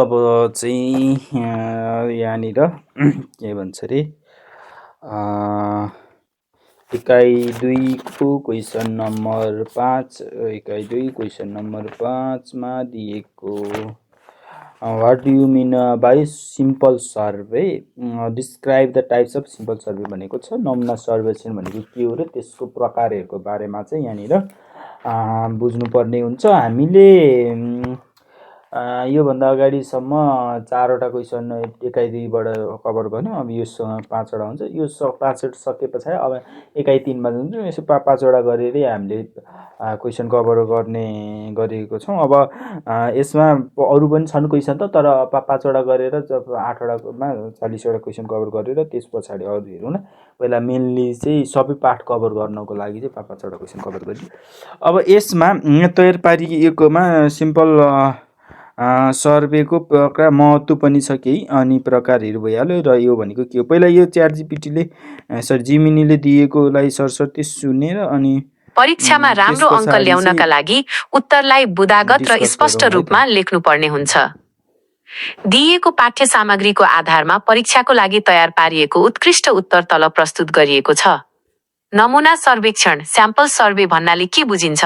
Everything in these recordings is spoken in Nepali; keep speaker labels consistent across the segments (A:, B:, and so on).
A: अब चाहिँ यहाँनिर के भन्छ अरे इकाइ 2 को क्वेसन नम्बर 5 इकाइ 2 क्वेसन नम्बर 5 मा दिएको what do you mean by simple survey describe the types of simple survey भनेको छ। नमुना सर्वेक्षण भनेको के हो र त्यसको प्रकारहरूको बारेमा चाहिँ यहाँनिर बुझ्नुपर्ने हुन्छ। हामीले योभन्दा अगाडिसम्म 4वटा क्वेसन इकाइ 2बाट कभर गर्यौँ। अब योसँग 5वटा हुन्छ। यो 5वटा सके पछाडि अब इकाइ 3मा जान्छौँ। यसो 5वटा गरेरै हामीले क्वेसन कभर गर्ने गरेको छौँ। अब यसमा अरू पनि छन् क्वेसन त, तर 5वटा गरेर जब 8वटामा 40वटा क्वेसन कभर गरेर त्यस पछाडि अरू हेरौँ न। पहिला मेनली चाहिँ सबै पाठ कभर गर्नको लागि चाहिँ 5वटा क्वेसन कभर गरियो। अब यसमा तयार पारिएकोमा सिम्पल सर्वेको प्रकार महत्त्व पनि छ केही, अनि प्रकारहरू भइहाल्यो। र यो भनेको के हो, पहिला यो च्याट जिपिटीले जिमिनीले दिएकोलाई सरसर्ती सुनेर अनि
B: परीक्षामा राम्रो अङ्क ल्याउनका लागि उत्तरलाई बुदागत र स्पष्ट रूपमा लेख्नुपर्ने हुन्छ। दिइएको पाठ्य सामग्रीको आधारमा परीक्षाको लागि तयार पारिएको उत्कृष्ट उत्तर तल प्रस्तुत गरिएको छ। नमुना सर्वेक्षण स्याम्पल सर्वे भन्नाले के बुझिन्छ?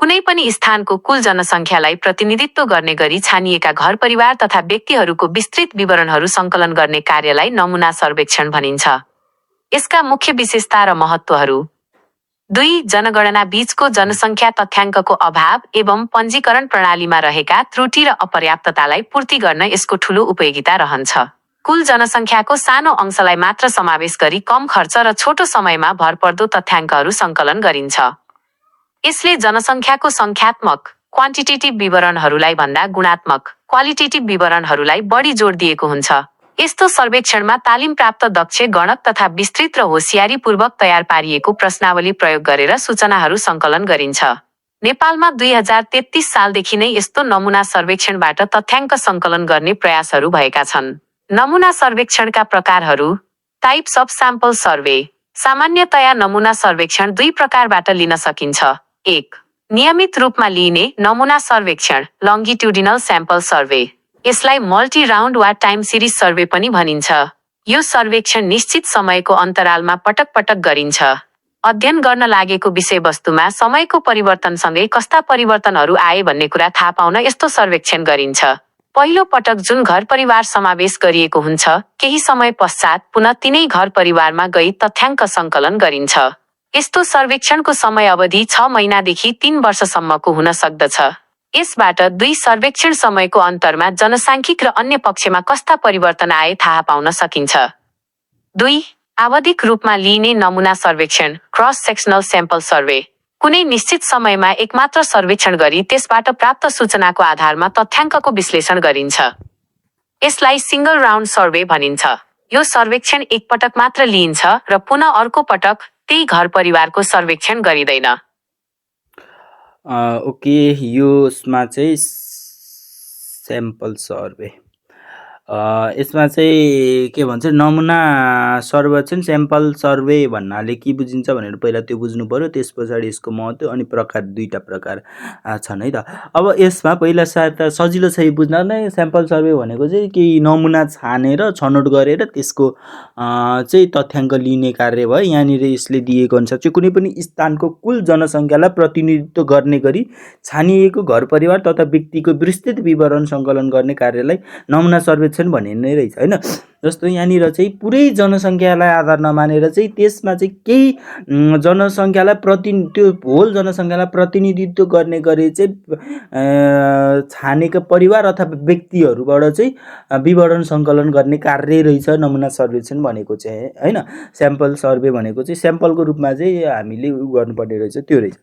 B: कुनै पनि स्थानको कुल जनसङ्ख्यालाई प्रतिनिधित्व गर्ने गरी छानिएका घर परिवार तथा व्यक्तिहरूको विस्तृत विवरणहरू सङ्कलन गर्ने कार्यलाई नमुना सर्वेक्षण भनिन्छ। यसका मुख्य विशेषता र महत्त्वहरू: 2. जनगणना बीचको जनसङ्ख्या तथ्याङ्कको अभाव एवं पञ्जीकरण प्रणालीमा रहेका त्रुटि र अपर्याप्ततालाई पूर्ति गर्न यसको ठूलो उपयोगिता रहन्छ। कुल जनसङ्ख्याको सानो अंशलाई मात्र समावेश गरी कम खर्च र छोटो समयमा भरपर्दो तथ्याङ्कहरू सङ्कलन गरिन्छ। यसले जनसङ्ख्याको सङ्ख्यात्मक क्वान्टिटेटिभ विवरणहरूलाई भन्दा गुणात्मक क्वालिटेटिभ विवरणहरूलाई बढी जोड दिएको हुन्छ। यस्तो सर्वेक्षणमा तालिम प्राप्त दक्ष गणक तथा विस्तृत र होसियारीपूर्वक तयार पारिएको प्रश्नावली प्रयोग गरेर सूचनाहरू सङ्कलन गरिन्छ। नेपालमा 2033 सालदेखि नै यस्तो नमुना सर्वेक्षणबाट तथ्याङ्क सङ्कलन गर्ने प्रयासहरू भएका छन्। नमुना सर्वेक्षणका प्रकारहरू: टाइप्स अफ स्याम्पल सर्वे। सामान्यतया नमुना सर्वेक्षण 2 प्रकारबाट लिन सकिन्छ। 1. नियमित रूपमा लिइने नमुना सर्वेक्षण लङ्गिट्युडिनल स्याम्पल सर्वे। यसलाई मल्टी राउन्ड वा टाइम सिरिज सर्वे पनि भनिन्छ। यो सर्वेक्षण निश्चित समयको अन्तरालमा पटक पटक गरिन्छ। अध्ययन गर्न लागेको विषयवस्तुमा समयको परिवर्तनसँगै कस्ता परिवर्तनहरू आए भन्ने कुरा थाहा पाउन यस्तो सर्वेक्षण गरिन्छ। पहिलो पटक जुन घर परिवार समावेश गरिएको हुन्छ, केही समय पश्चात पुनः तिनै घर परिवारमा गई तथ्याङ्क सङ्कलन गरिन्छ। यस्तो सर्वेक्षणको समय अवधि 6 महिनादेखि 3 वर्षसम्मको हुन सक्दछ। यसबाट 2 सर्वेक्षण समयको अन्तरमा जनसाङ्ख्यिक र अन्य पक्षमा कस्ता परिवर्तन आए थाहा पाउन सकिन्छ। 2. आवधिक रूपमा लिइने नमुना सर्वेक्षण क्रस सेक्सनल स्याम्पल सर्वे। कुनै निश्चित समयमा एकमात्र सर्वेक्षण गरी त्यसबाट प्राप्त सूचनाको आधारमा तथ्याङ्कको विश्लेषण गरिन्छ। यसलाई सिङ्गल राउन्ड सर्वे भनिन्छ। यो सर्वेक्षण एकपटक मात्र लिइन्छ र पुनः अर्को पटक त्यही घर परिवारको सर्वेक्षण गरिँदैन।
A: ओके, यसमा चाहिँ स्याम्पल सर्वे, यसमा चाहिँ के भन्छ नमुना सर्वेक्षण स्याम्पल सर्वे भन्नाले के बुझिन्छ भनेर पहिला त्यो बुझ्नु पर्यो। त्यस पछाडि यसको महत्त्व अनि प्रकार 2टा प्रकार छन् है त। अब यसमा पहिला सायद सजिलो छ बुझ्न नै। स्याम्पल सर्वे भनेको चाहिँ केही नमुना छानेर छनौट गरेर त्यसको चाहिँ तथ्याङ्क लिने कार्य भयो। यहाँनिर यसले दिएको अनुसार चाहिँ कुनै पनि स्थानको कुल जनसङ्ख्यालाई प्रतिनिधित्व गर्ने गरी छानिएको घर परिवार तथा व्यक्तिको विस्तृत विवरण सङ्कलन गर्ने कार्यलाई नमुना सर्वेक्षण भन्ने नै रहेछ हैन। जस्तो यहाँनिर चाहिँ पुरै जनसङ्ख्यालाई आधार नमानेर चाहिँ त्यसमा चाहिँ केही जनसङ्ख्यालाई त्यो होल जनसङ्ख्यालाई प्रतिनिधित्व गर्ने गरी चाहिँ छानेका परिवार अथवा व्यक्तिहरूबाट चाहिँ विवरण सङ्कलन गर्ने कार्य रहेछ नमुना सर्वेक्षण भनेको चाहिँ हैन। स्याम्पल सर्वे भनेको चाहिँ स्याम्पलको रूपमा चाहिँ हामीले गर्नुपर्ने रहेछ, त्यो रहेछ।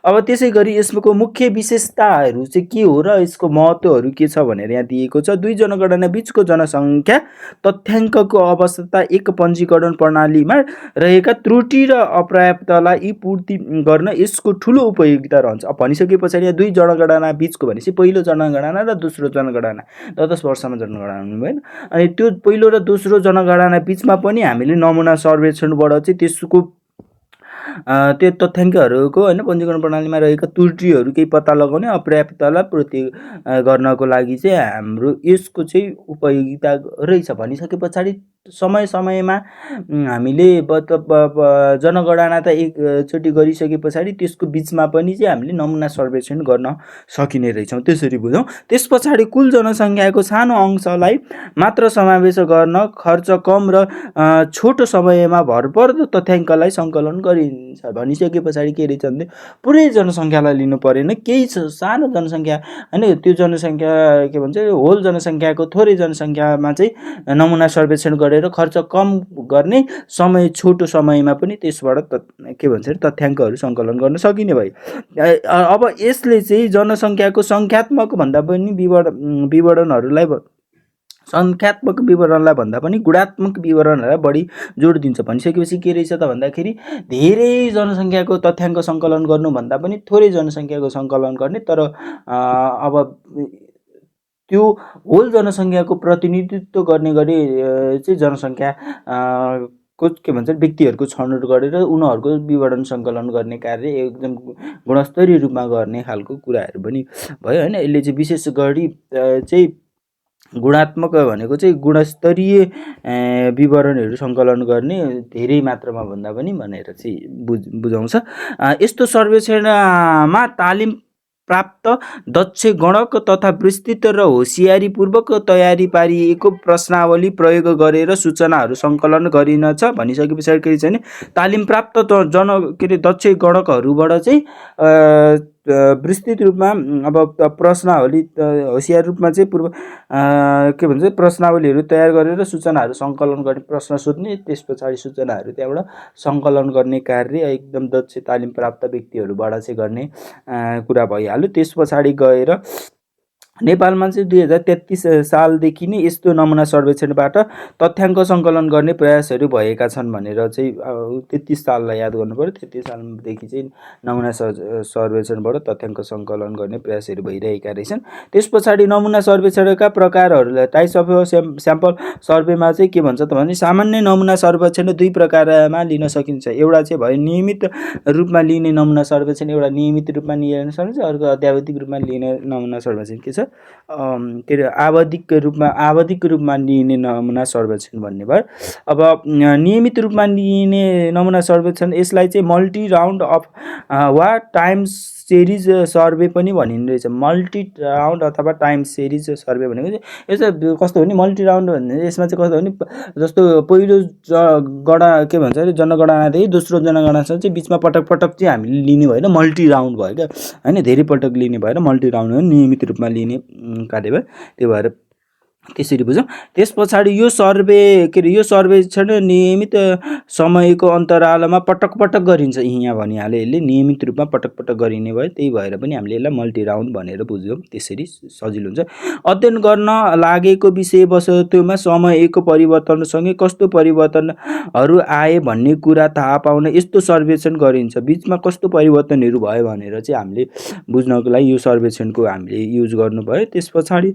A: अब त्यसै गरी यसको मुख्य विशेषताहरू चाहिँ के हो र यसको महत्त्वहरू के छ भनेर यहाँ दिएको छ। 2 जनगणना बीचको जनसङ्ख्या तथ्याङ्कको अवस्था एक पञ्जीकरण प्रणालीमा रहेका त्रुटि र अपर्याप्ततालाई पूर्ति गर्न यसको ठूलो उपयोगिता रहन्छ। अब भनिसके पछाडि यहाँ 2 जनगणना बीचको भनेपछि पहिलो जनगणना र दोस्रो जनगणना 10 वर्षमा जनगणना हुनुभएन। अनि त्यो पहिलो र दोस्रो जनगणना बीचमा पनि हामीले नमुना सर्वेक्षणबाट चाहिँ त्यसको त्यो तथ्याङ्कहरूको होइन पञ्जीकरण प्रणालीमा रहेका त्रुटिहरू केही पत्ता लगाउने अपर्याप्ततालाई पूर्ति गर्नको लागि चाहिँ हाम्रो यसको चाहिँ उपयोगिता रहेछ भनिसके पछाडि समय समयमा हामीले जनगणना त एकचोटि गरिसके पछाडि त्यसको बिचमा पनि चाहिँ हामीले नमुना सर्वेक्षण गर्न सकिने रहेछौँ, त्यसरी बुझौँ। त्यस पछाडि कुल जनसङ्ख्याको सानो अंशलाई मात्र समावेश गर्न खर्च कम र छोटो समयमा भरपर्दो तथ्याङ्कलाई सङ्कलन गरिन्छ भनिसके पछाडि के रहेछ भने पुरै जनसङ्ख्यालाई लिनु परेन, केही सानो जनसङ्ख्या होइन त्यो जनसङ्ख्या के भन्छ होल जनसङ्ख्याको थोरै जनसङ्ख्यामा चाहिँ नमुना सर्वेक्षण गरेर खर्च कम गर्ने, समय छोटो समयमा पनि त्यसबाट के भन्छ तथ्याङ्कहरू सङ्कलन गर्न सकिने भयो। अब यसले चाहिँ जनसङ्ख्याको सङ्ख्यात्मक भन्दा पनि सङ्ख्यात्मक विवरणलाई भन्दा पनि गुणात्मक विवरणहरूलाई बढी जोड दिन्छ भनिसकेपछि के रहेछ त भन्दाखेरि धेरै जनसङ्ख्याको तथ्याङ्क सङ्कलन गर्नुभन्दा पनि थोरै जनसङ्ख्याको सङ्कलन गर्ने, तर अब त्यो होल जनसङ्ख्याको प्रतिनिधित्व गर्ने गरी चाहिँ जनसङ्ख्या को के भन्छ व्यक्तिहरूको छनौट गरेर उनीहरूको विवरण सङ्कलन गर्ने कार्य एकदम गुणस्तरीय रूपमा गर्ने खालको कुराहरू पनि भयो होइन। यसले चाहिँ विशेष गरी चाहिँ गुणात्मक भनेको चाहिँ गुणस्तरीय विवरणहरू सङ्कलन गर्ने धेरै मात्रामा भन्दा पनि भनेर चाहिँ बुझाउँछ। यस्तो सर्वेक्षणमा तालिम प्राप्त दक्ष गणक तथा विस्तृत र होसियारीपूर्वक तयारी पारिएको प्रश्नावली प्रयोग गरेर सूचनाहरू सङ्कलन गरिनेछ भनिसके पछाडि के छ भने तालिम प्राप्त दक्ष गणकहरूबाट चाहिँ विस्तृत रूपमा अब प्रश्नावली होसियार रूपमा चाहिँ के भन्छ प्रश्नावलीहरू तयार गरेर सूचनाहरू सङ्कलन गर्ने, प्रश्न सोध्ने, त्यस पछाडि सूचनाहरू त्यहाँबाट सङ्कलन गर्ने कार्य एकदम दक्ष तालिम प्राप्त व्यक्तिहरूबाट चाहिँ गर्ने कुरा भइहाल्यो। त्यस पछाडि गएर नेपालमा चाहिँ 2033 सालदेखि नै यस्तो नमुना सर्वेक्षणबाट तथ्याङ्क सङ्कलन गर्ने प्रयासहरू भएका छन् भनेर चाहिँ 33 साललाई याद गर्नु पर्यो। 33 सालदेखि चाहिँ नमुना सर्वेक्षणबाट तथ्याङ्क सङ्कलन गर्ने प्रयासहरू भइरहेका रहेछन्। त्यस पछाडि नमुना सर्वेक्षणका प्रकारहरूलाई टाइप्स अफ स्याम्पल सर्वेमा चाहिँ के भन्छ त भने सामान्य नमुना सर्वेक्षण दुई प्रकारमा लिन सकिन्छ। एउटा चाहिँ भयो नियमित रूपमा लिने नमुना सर्वेक्षण, एउटा नियमित रूपमा लिन सकिन्छ, अर्को अत्यावधिक रूपमा लिने नमुना सर्वेक्षण के छ के अरे आवधिक रूपमा लिने नमुना सर्वेक्षण भन्ने भयो। अब नियमित रूपमा लिने नमुना सर्वेक्षण यसलाई चाहिँ मल्टी राउन्ड अफ वा टाइम सिरिज सर्वे पनि भनिने रहेछ। मल्टी राउन्ड अथवा टाइम सिरिज सर्वे भनेको चाहिँ यो चाहिँ कस्तो हो नि, मल्टी राउन्ड भन्ने यसमा चाहिँ कस्तो हो नि जस्तो पहिलो के भन्छ अरे जनगणनादेखि दोस्रो जनगणनासम्म चाहिँ बिचमा पटक पटक चाहिँ हामीले लिने भएन, मल्टी राउन्ड भयो क्या होइन, धेरै पटक लिने भएर मल्टी राउन्ड हो, नियमित रूपमा लिने कार्य भयो। त्यो भएर त्यसरी बुझौँ। त्यस पछाडि यो सर्वेक्षण नियमित समयको अन्तरालमा पटक पटक गरिन्छ यहाँ भनिहाल्यो, यसले नियमित रूपमा पटक पटक गरिने भयो, त्यही भएर पनि हामीले यसलाई मल्टी राउन्ड भनेर बुझ्यौँ, त्यसरी सजिलो हुन्छ। अध्ययन गर्न लागेको विषयवस्तुमा समयको परिवर्तनसँगै कस्तो परिवर्तनहरू आए भन्ने कुरा थाहा पाउन यस्तो सर्वेक्षण गरिन्छ। बिचमा कस्तो परिवर्तनहरू भयो भनेर चाहिँ हामीले बुझ्नको लागि यो सर्वेक्षणको हामीले युज गर्नुभयो। त्यस पछाडि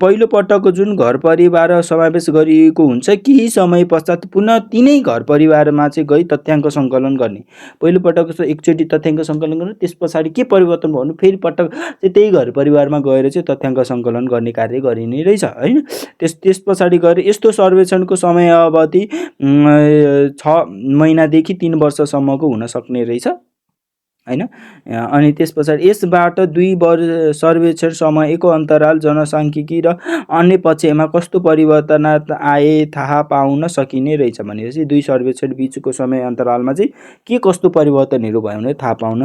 A: पहिलो पटकको जुन घर परिवार समावेश गरिएको हुन्छ केही समय पश्चात पुनः तिनै घर परिवारमा चाहिँ गई तथ्याङ्क सङ्कलन गर्ने। पहिलो पटक एकचोटि तथ्याङ्क सङ्कलन गर्ने, त्यस पछाडि के परिवर्तन भयो भने फेरि पटक चाहिँ त्यही घर परिवारमा गएर चाहिँ तथ्याङ्क सङ्कलन गर्ने कार्य गरिने रहेछ होइन। त्यस पछाडि गएर यस्तो सर्वेक्षणको समय अवधि 6 महिनादेखि 3 वर्षसम्मको हुन सक्ने रहेछ होइन। अनि त्यस पछाडि यसबाट 2 वर्ष सर्वेक्षण समयको अन्तराल जनसाङ्ख्यिकी र अन्य पक्षमा कस्तो परिवर्तन आए थाहा पाउन सकिने रहेछ भनेपछि 2 सर्वेक्षण बिचको समय अन्तरालमा चाहिँ के कस्तो परिवर्तनहरू भयो भने थाहा पाउन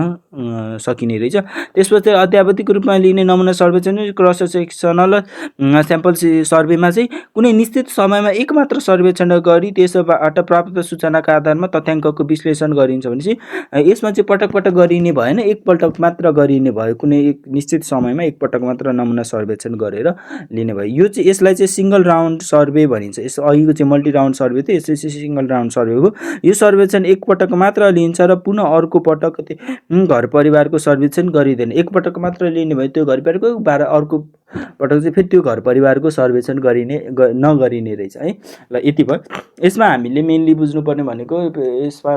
A: सकिने रहेछ। त्यसपछि अत्यावधिक रूपमा लिने नमुना सर्वेक्षण क्रस सेक्सनल स्याम्पल सर्वेमा चाहिँ कुनै निश्चित समयमा एक मात्र सर्वेक्षण गरी त्यसबाट प्राप्त सूचनाका आधारमा तथ्याङ्कको विश्लेषण गरिन्छ भनेपछि यसमा चाहिँ पटक पटक गरिने भएन, एकपल्ट मात्र गरिने भयो, कुनै एक निश्चित समयमा एकपटक मात्र नमुना सर्वेक्षण गरेर लिने भयो। यो चाहिँ यसलाई चाहिँ सिङ्गल राउन्ड सर्वे भनिन्छ। यस अहिलेको चाहिँ मल्टी राउन्ड सर्वे थियो, यसले चाहिँ सिङ्गल राउन्ड सर्वे हो। यो सर्वेक्षण एकपटक मात्र लिन्छ र पुनः अर्को पटक घर परिवारको सर्वेक्षण गरिँदैन। एकपटक मात्र लिने भयो त्यो घर परिवारको अर्को पटक चाहिँ फेरि त्यो घर परिवारको सर्वेक्षण नगरिने रहेछ है। ल यति भयो। यसमा हामीले मेनली बुझ्नुपर्ने भनेको यसमा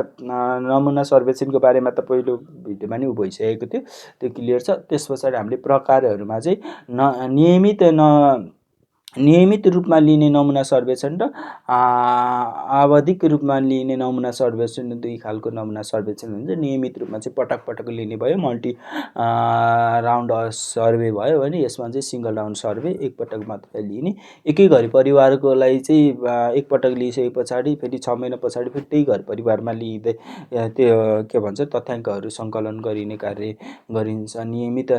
A: नमुना सर्वेक्षणको बारेमा त पहिलो भिडियोमा नै भइसकेको थियो, त्यो क्लियर छ। त्यस पछाडि हामीले प्रकारहरूमा चाहिँ नियमित रूपमा लिने नमुना सर्वेक्षण र आवधिक रूपमा लिने नमुना सर्वेक्षण, दुई खालको नमुना सर्वेक्षण हुन्छ। नियमित रूपमा चाहिँ पटक पटक लिने भयो, मल्टी राउन्ड सर्वे भयो भने यसमा चाहिँ सिङ्गल राउन्ड सर्वे एकपटक मात्र लिने। एकै घर परिवारकोलाई चाहिँ एकपटक लिइसके पछाडि फेरि 6 महिना पछाडि फेरि त्यही घर परिवारमा लिँदै त्यो के भन्छ तथ्याङ्कहरू सङ्कलन गरिने कार्य गरिन्छ। नियमित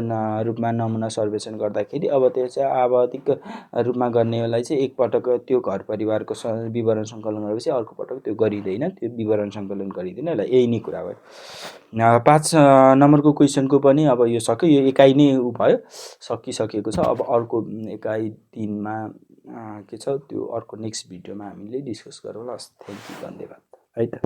A: रूपमा नमुना सर्वेक्षण गर्दाखेरि अब त्यो चाहिँ आवधिक रूपमा गर्नेलाई चाहिँ एकपटक त्यो घर परिवारको विवरण सङ्कलन गरेपछि अर्को पटक त्यो गरिँदैन, त्यो विवरण सङ्कलन गरिँदैन। ल यही नै कुरा भयो। 5 नम्बरको क्वेसनको पनि अब यो सक्यो, यो एकाइ नै भयो, सकिसकेको छ। अब अर्को एकाइ 3मा के छ त्यो अर्को नेक्स्ट भिडियोमा हामीले डिस्कस गरौँला। थ्याङ्क यू, धन्यवाद है त।